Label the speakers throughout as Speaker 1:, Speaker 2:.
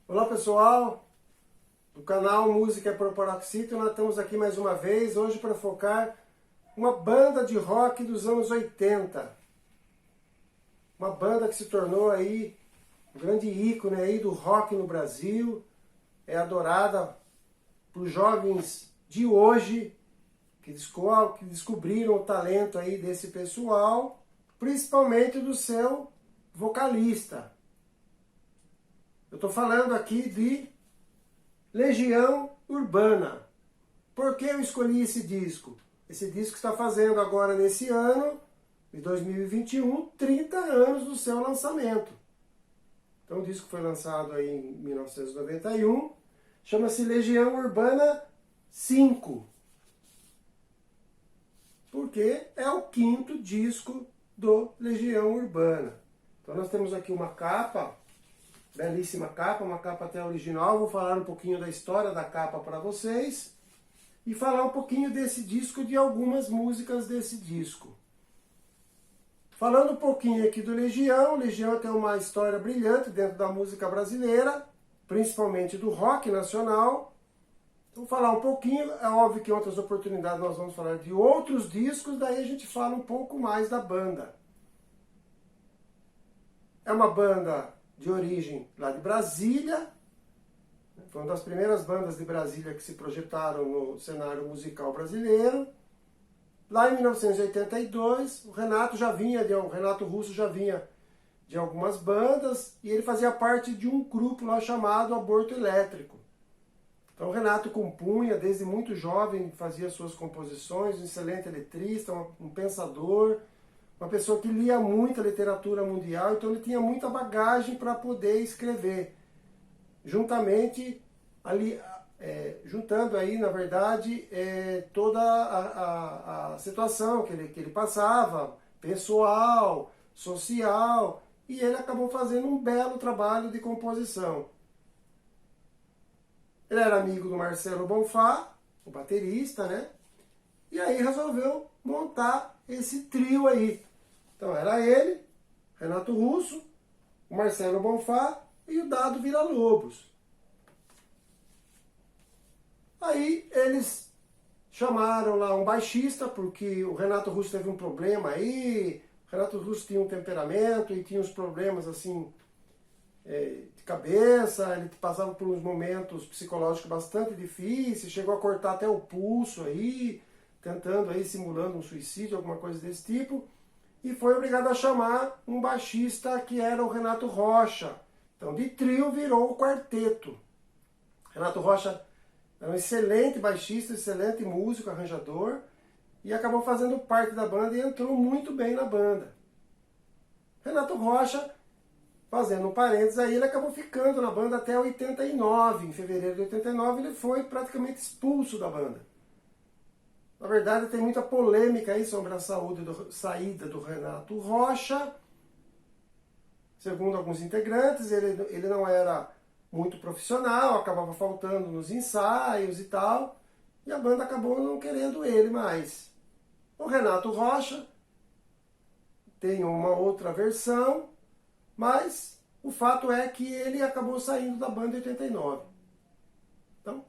Speaker 1: Olá pessoal, do canal Música para o Paroxítona, nós estamos aqui mais uma vez, hoje para focar uma banda de rock dos anos 80. Uma banda que se tornou aí um grande ícone aí do rock no Brasil, é adorada por jovens de hoje que descobriram o talento aí desse pessoal, principalmente do seu vocalista. Eu estou falando aqui de Legião Urbana. Por que eu escolhi esse disco? Esse disco está fazendo agora nesse ano, de 2021, 30 anos do seu lançamento. Então o disco foi lançado aí em 1991, chama-se Legião Urbana 5. Porque é o quinto disco do Legião Urbana. Então nós temos aqui uma capa, belíssima capa, uma capa até original. Vou falar um pouquinho da história da capa para vocês e falar um pouquinho desse disco, de algumas músicas desse disco. Falando um pouquinho aqui do Legião, Legião tem uma história brilhante dentro da música brasileira, principalmente do rock nacional. Vou falar um pouquinho, é óbvio que em outras oportunidades nós vamos falar de outros discos, daí a gente fala um pouco mais da banda. É uma banda de origem lá de Brasília, foi uma das primeiras bandas de Brasília que se projetaram no cenário musical brasileiro. Lá em 1982, o Renato Russo já vinha de algumas bandas e ele fazia parte de um grupo lá chamado Aborto Elétrico. Então o Renato compunha desde muito jovem, fazia suas composições, um excelente letrista, um pensador, uma pessoa que lia muita literatura mundial, então ele tinha muita bagagem para poder escrever. Juntando aí, na verdade, toda a situação que ele passava, pessoal, social, e ele acabou fazendo um belo trabalho de composição. Ele era amigo do Marcelo Bonfá, o baterista, né? E aí resolveu montar esse trio aí. Então era ele, Renato Russo, o Marcelo Bonfá e o Dado Villa-Lobos. Aí eles chamaram lá um baixista, porque o Renato Russo teve um problema aí. O Renato Russo tinha um temperamento e tinha uns problemas assim de cabeça, ele passava por uns momentos psicológicos bastante difíceis, chegou a cortar até o pulso aí, tentando aí, simulando um suicídio, alguma coisa desse tipo, e foi obrigado a chamar um baixista que era o Renato Rocha. Então de trio virou o quarteto. Renato Rocha era um excelente baixista, excelente músico, arranjador, e acabou fazendo parte da banda e entrou muito bem na banda. Renato Rocha, fazendo um parênteses aí, ele acabou ficando na banda até 89. Em fevereiro de 89 ele foi praticamente expulso da banda. Na verdade tem muita polêmica aí sobre a saída do Renato Rocha. Segundo alguns integrantes, ele não era muito profissional, acabava faltando nos ensaios e tal, e a banda acabou não querendo ele mais. O Renato Rocha tem uma outra versão, mas o fato é que ele acabou saindo da banda em 89. Então,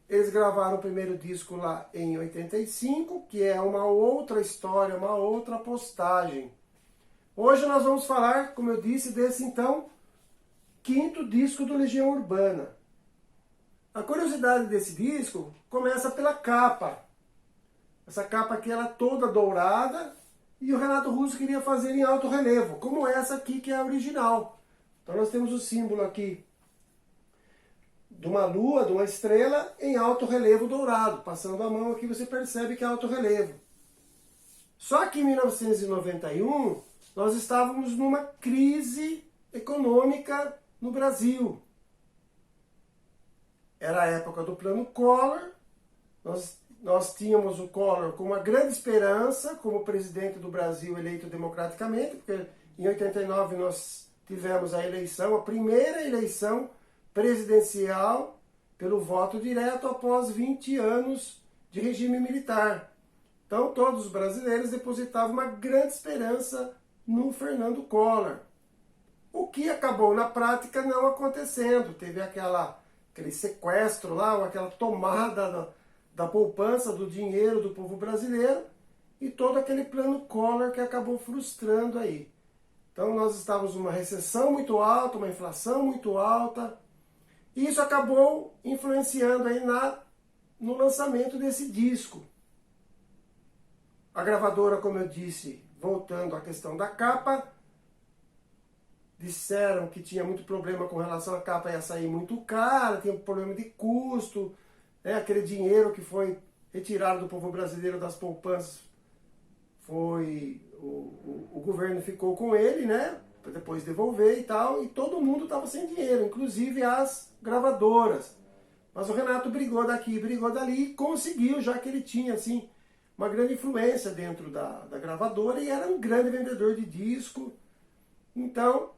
Speaker 1: eles gravaram o primeiro disco lá em 85, que é uma outra história, uma outra postagem. Hoje nós vamos falar, como eu disse, desse então quinto disco do Legião Urbana. A curiosidade desse disco começa pela capa. Essa capa aqui ela é toda dourada e o Renato Russo queria fazer em alto relevo, como essa aqui que é a original. Então nós temos o símbolo aqui de uma lua, de uma estrela em alto relevo dourado. Passando a mão aqui você percebe que é alto relevo. Só que em 1991 nós estávamos numa crise econômica no Brasil. Era a época do Plano Collor, nós tínhamos o Collor com uma grande esperança como presidente do Brasil eleito democraticamente, porque em 89 nós tivemos a eleição, a primeira eleição presidencial pelo voto direto após 20 anos de regime militar. Então todos os brasileiros depositavam uma grande esperança no Fernando Collor. O que acabou na prática não acontecendo. Teve aquele sequestro lá, ou aquela tomada da poupança, do dinheiro do povo brasileiro, e todo aquele plano Collor que acabou frustrando aí. Então nós estávamos numa recessão muito alta, uma inflação muito alta, e isso acabou influenciando aí no lançamento desse disco. A gravadora, como eu disse, voltando à questão da capa, disseram que tinha muito problema com relação à capa, ia sair muito cara, tinha um problema de custo, né? Aquele dinheiro que foi retirado do povo brasileiro das poupanças, o governo ficou com ele, né? Para depois devolver e tal, e todo mundo estava sem dinheiro, inclusive as gravadoras. Mas o Renato brigou daqui, brigou dali e conseguiu, já que ele tinha assim uma grande influência dentro da gravadora e era um grande vendedor de disco. Então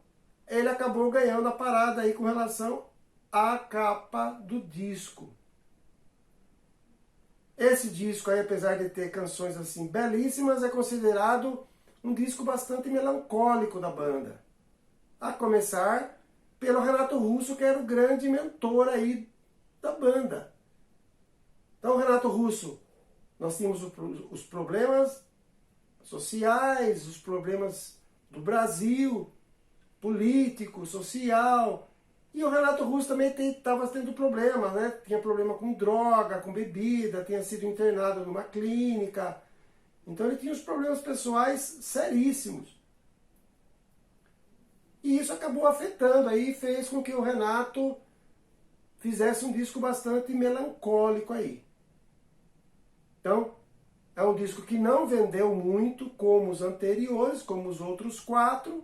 Speaker 1: ele acabou ganhando a parada aí com relação à capa do disco. Esse disco aí, apesar de ter canções assim belíssimas, é considerado um disco bastante melancólico da banda. A começar pelo Renato Russo, que era o grande mentor aí da banda. Então, Renato Russo, nós tínhamos os problemas sociais, os problemas do Brasil, político, social. E o Renato Russo também estava tendo problemas, né? Tinha problema com droga, com bebida, tinha sido internado numa clínica. Então ele tinha os problemas pessoais seríssimos. E isso acabou afetando aí, fez com que o Renato fizesse um disco bastante melancólico aí. Então, é um disco que não vendeu muito como os anteriores, como os outros 4,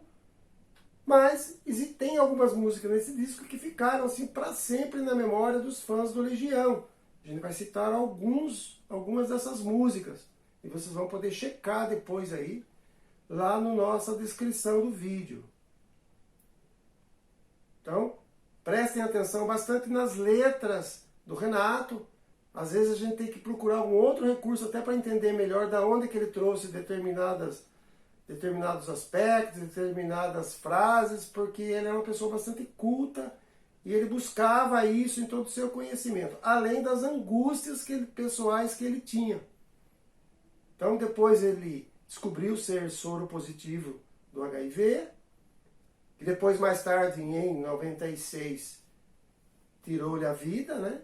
Speaker 1: mas tem algumas músicas nesse disco que ficaram assim para sempre na memória dos fãs do Legião. A gente vai citar algumas dessas músicas e vocês vão poder checar depois aí lá na nossa descrição do vídeo. Então, prestem atenção bastante nas letras do Renato. Às vezes a gente tem que procurar algum outro recurso até para entender melhor da onde que ele trouxe determinados aspectos, determinadas frases, porque ele é uma pessoa bastante culta e ele buscava isso em todo o seu conhecimento, além das angústias pessoais que ele tinha. Então depois ele descobriu ser soro positivo do HIV, e depois mais tarde, em 96, tirou-lhe a vida, né?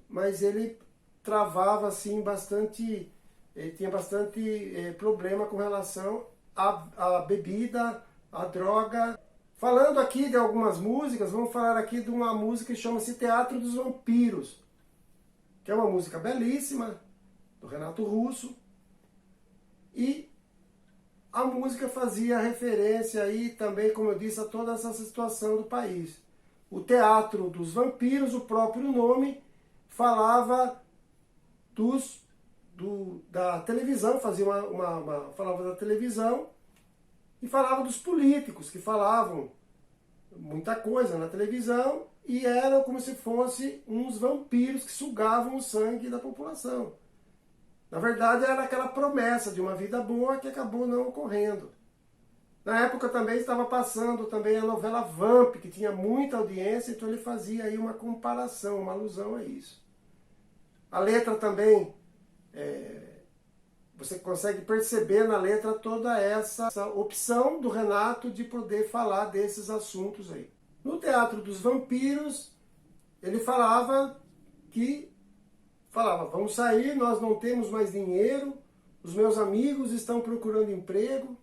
Speaker 1: Mas ele travava assim bastante, ele tinha bastante problema com relação à bebida, à droga. Falando aqui de algumas músicas, vamos falar aqui de uma música que chama-se Teatro dos Vampiros, que é uma música belíssima, do Renato Russo, e a música fazia referência aí também, como eu disse, a toda essa situação do país. O Teatro dos Vampiros, o próprio nome, falava da televisão, falava da televisão e falava dos políticos que falavam muita coisa na televisão e eram como se fossem uns vampiros que sugavam o sangue da população. Na verdade, era aquela promessa de uma vida boa que acabou não ocorrendo. Na época também estava passando também a novela Vamp, que tinha muita audiência, então ele fazia aí uma comparação, uma alusão a isso. A letra também, você consegue perceber na letra toda essa opção do Renato de poder falar desses assuntos aí. No Teatro dos Vampiros, ele falava, vamos sair, nós não temos mais dinheiro, os meus amigos estão procurando emprego,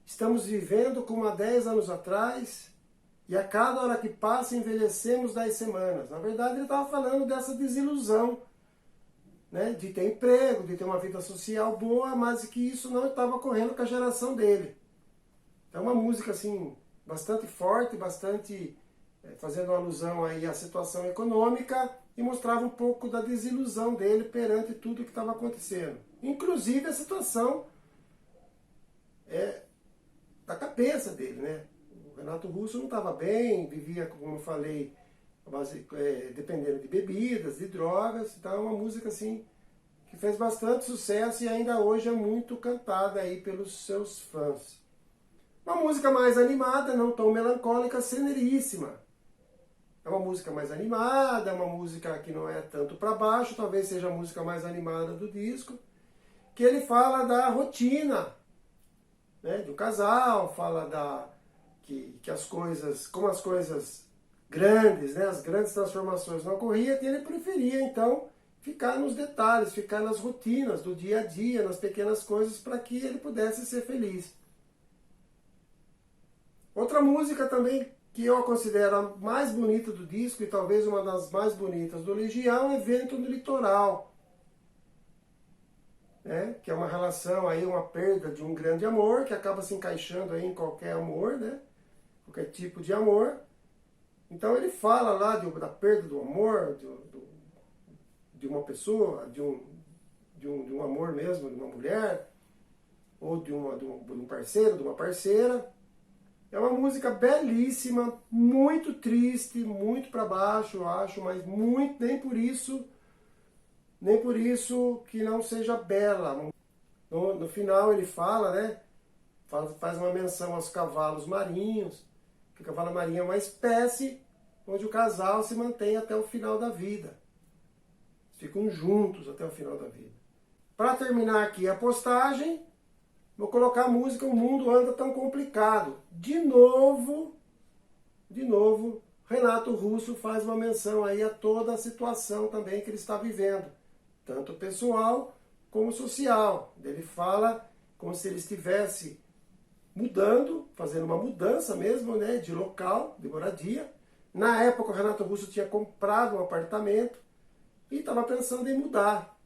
Speaker 1: estamos vivendo como há 10 anos atrás, e a cada hora que passa envelhecemos 10 semanas. Na verdade, ele estava falando dessa desilusão, né, de ter emprego, de ter uma vida social boa, mas que isso não estava ocorrendo com a geração dele. É uma música assim, bastante forte, bastante fazendo uma alusão aí à situação econômica e mostrava um pouco da desilusão dele perante tudo que estava acontecendo. Inclusive a situação da cabeça dele, né? O Renato Russo não estava bem, vivia, como eu falei, dependendo de bebidas, de drogas. Então é uma música assim que fez bastante sucesso e ainda hoje é muito cantada aí pelos seus fãs. Uma música mais animada, não tão melancólica, Seneríssima. É uma música mais animada, é uma música que não é tanto para baixo, talvez seja a música mais animada do disco, que ele fala da rotina, né, do casal, fala que as coisas, como as coisas grandes, né, as grandes transformações não ocorriam, e ele preferia então ficar nos detalhes, ficar nas rotinas do dia a dia, nas pequenas coisas, para que ele pudesse ser feliz. Outra música também que eu considero a mais bonita do disco, e talvez uma das mais bonitas do Legião, é Vento no Litoral. Né? Que é uma relação, aí, uma perda de um grande amor, que acaba se encaixando aí em qualquer amor, né? Qualquer tipo de amor. Então ele fala lá da perda do amor, de uma pessoa, de um amor mesmo, de uma mulher, ou de um parceiro, de uma parceira. É uma música belíssima, muito triste, muito para baixo, eu acho, mas muito, nem por isso que não seja bela. No final ele fala, né? Faz uma menção aos cavalos marinhos, que o cavalo marinho é uma espécie onde o casal se mantém até o final da vida. Ficam juntos até o final da vida. Para terminar aqui a postagem, vou colocar a música O Mundo Anda Tão Complicado. De novo, Renato Russo faz uma menção aí a toda a situação também que ele está vivendo, tanto pessoal como social. Ele fala como se ele estivesse mudando, fazendo uma mudança mesmo, né, de local, de moradia. Na época o Renato Russo tinha comprado um apartamento e estava pensando em mudar.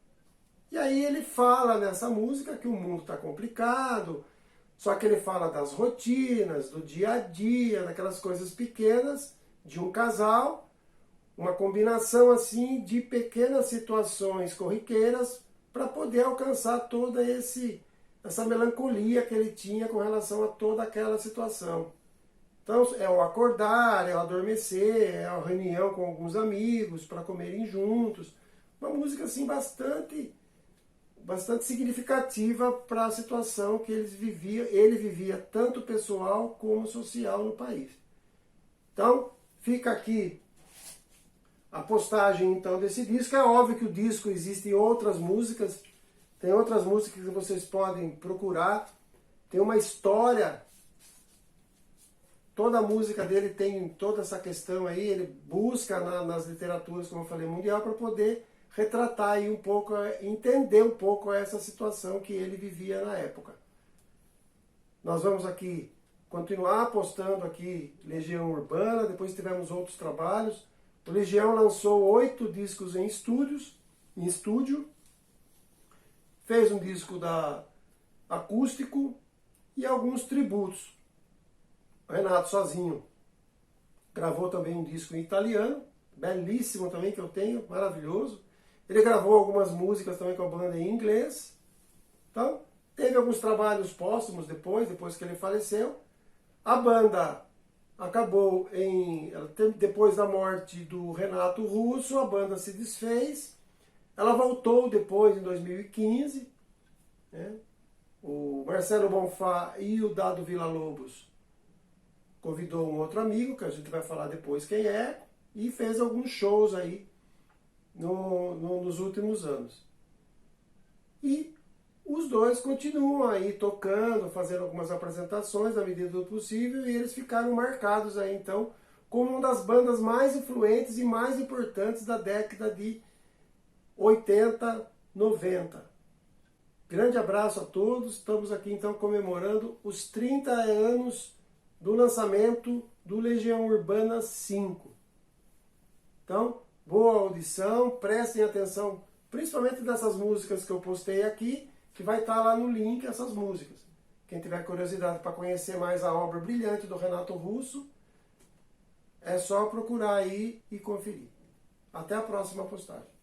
Speaker 1: E aí ele fala nessa música que o mundo está complicado, só que ele fala das rotinas, do dia a dia, daquelas coisas pequenas de um casal, uma combinação assim de pequenas situações corriqueiras para poder alcançar toda essa melancolia que ele tinha com relação a toda aquela situação. Então é o acordar, é o adormecer, é a reunião com alguns amigos para comerem juntos. Uma música assim bastante significativa para a situação que ele vivia tanto pessoal como social no país. Então, fica aqui a postagem então desse disco. É óbvio que o disco existem outras músicas, tem outras músicas que vocês podem procurar, tem uma história, toda a música dele tem toda essa questão aí, ele busca nas literaturas, como eu falei, mundial, para poder retratar aí um pouco, entender um pouco essa situação que ele vivia na época. Nós vamos aqui continuar postando aqui Legião Urbana, depois tivemos outros trabalhos. O Legião lançou 8 discos em estúdio, fez um disco acústico e alguns tributos. O Renato sozinho gravou também um disco em italiano, belíssimo também, que eu tenho, maravilhoso. Ele gravou algumas músicas também com a banda em inglês. Então, teve alguns trabalhos póstumos depois que ele faleceu. A banda acabou depois da morte do Renato Russo, a banda se desfez. Ela voltou depois, em 2015. Né? O Marcelo Bonfá e o Dado Villa-Lobos convidou um outro amigo, que a gente vai falar depois quem é, e fez alguns shows aí nos últimos anos. E os dois continuam aí tocando, fazendo algumas apresentações na medida do possível, e eles ficaram marcados aí então como uma das bandas mais influentes e mais importantes da década de 80, 90. Grande abraço a todos, estamos aqui então comemorando os 30 anos do lançamento do Legião Urbana 5. Então, boa audição, prestem atenção, principalmente dessas músicas que eu postei aqui, que vai estar lá no link essas músicas. Quem tiver curiosidade para conhecer mais a obra brilhante do Renato Russo, é só procurar aí e conferir. Até a próxima postagem.